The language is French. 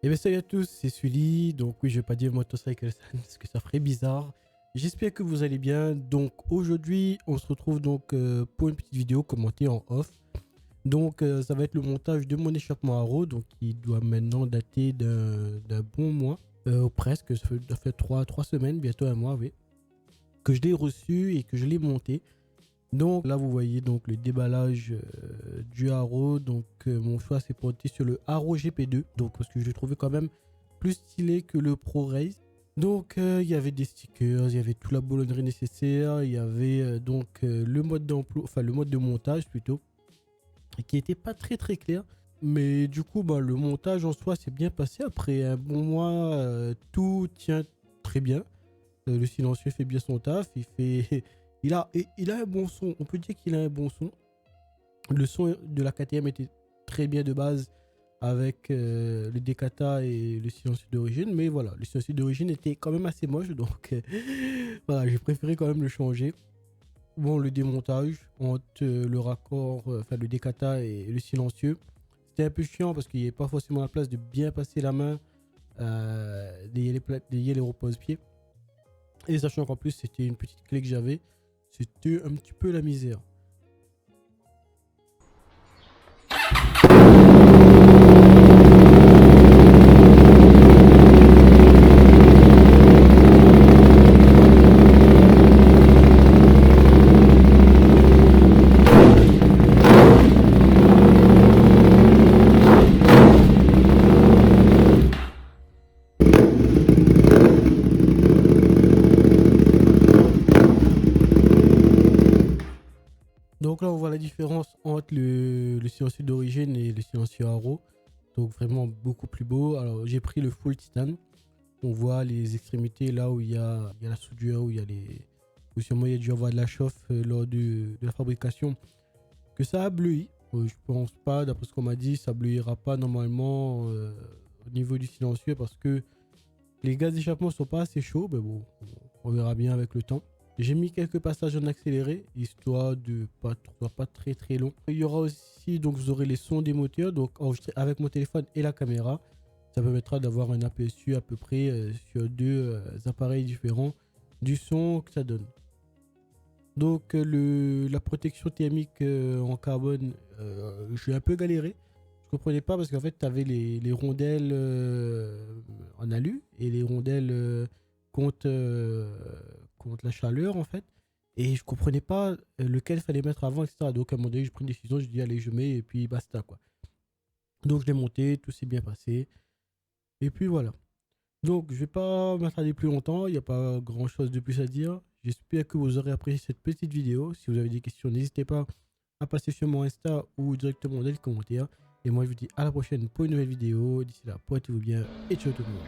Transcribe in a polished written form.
Et bien salut à tous, c'est Sully. Donc oui, je vais pas dire Motorcycle Sun parce que ça ferait bizarre. J'espère que vous allez bien. Donc aujourd'hui, on se retrouve donc pour une petite vidéo commentée en off. Donc ça va être le montage de mon échappement à Haro, donc qui doit maintenant dater d'un bon mois. Presque, ça fait 3 semaines, bientôt un mois, oui. Que je l'ai reçu et que je l'ai monté. Donc là, vous voyez donc le déballage du Haro. Donc mon choix s'est porté sur le Haro GP2. Donc parce que je le trouvais quand même plus stylé que le Pro Race. Donc il y avait des stickers, il y avait toute la boulonnerie nécessaire, il y avait le mode d'emploi, enfin le mode de montage plutôt, qui était pas très clair. Mais du coup, bah, le montage en soi s'est bien passé. Après un bon mois, tout tient très bien. Le silencieux fait bien son taf. Il a un bon son. On peut dire qu'il a un bon son. Le son de la KTM était très bien de base avec le Decata et le silencieux d'origine. Mais voilà, le silencieux d'origine était quand même assez moche. Donc voilà, j'ai préféré quand même le changer. Bon, le démontage entre le raccord, enfin le Decata et le silencieux, c'était un peu chiant parce qu'il n'y avait pas forcément la place de bien passer la main derrière les repose-pieds. Et sachant qu'en plus c'était une petite clé que j'avais, c'était un petit peu la misère. Donc là on voit la différence entre le silencieux d'origine et le silencieux Haro. Donc vraiment beaucoup plus beau. Alors j'ai pris le full titane. On voit les extrémités là où il y a la soudure, où il y a les... Où sûrement il y a dû avoir de la chauffe lors de la fabrication. Que ça a bleui. Je pense pas, d'après ce qu'on m'a dit, ça bleuira pas normalement au niveau du silencieux parce que les gaz d'échappement sont pas assez chauds. Mais bon, on verra bien avec le temps. J'ai mis quelques passages en accéléré, histoire de pas, soit pas très long. Il y aura aussi, donc vous aurez les sons des moteurs, donc enregistrés avec mon téléphone et la caméra. Ça permettra d'avoir un aperçu à peu près sur deux appareils différents du son que ça donne. Donc la protection thermique en carbone, j'ai un peu galéré. Je comprenais pas parce qu'en fait tu avais les rondelles en alu et les rondelles contre, contre la chaleur en fait. Et je comprenais pas lequel fallait mettre avant, etc. Donc à un moment donné, j'ai pris une décision, je dis allez je mets et puis basta quoi. Donc je l'ai monté, tout s'est bien passé. Et puis voilà. Donc, je vais pas m'attarder plus longtemps, il n'y a pas grand chose de plus à dire. J'espère que vous aurez apprécié cette petite vidéo. Si vous avez des questions, n'hésitez pas à passer sur mon Insta ou directement dans les commentaires. Et moi, je vous dis à la prochaine pour une nouvelle vidéo. D'ici là, portez-vous bien et ciao tout le monde.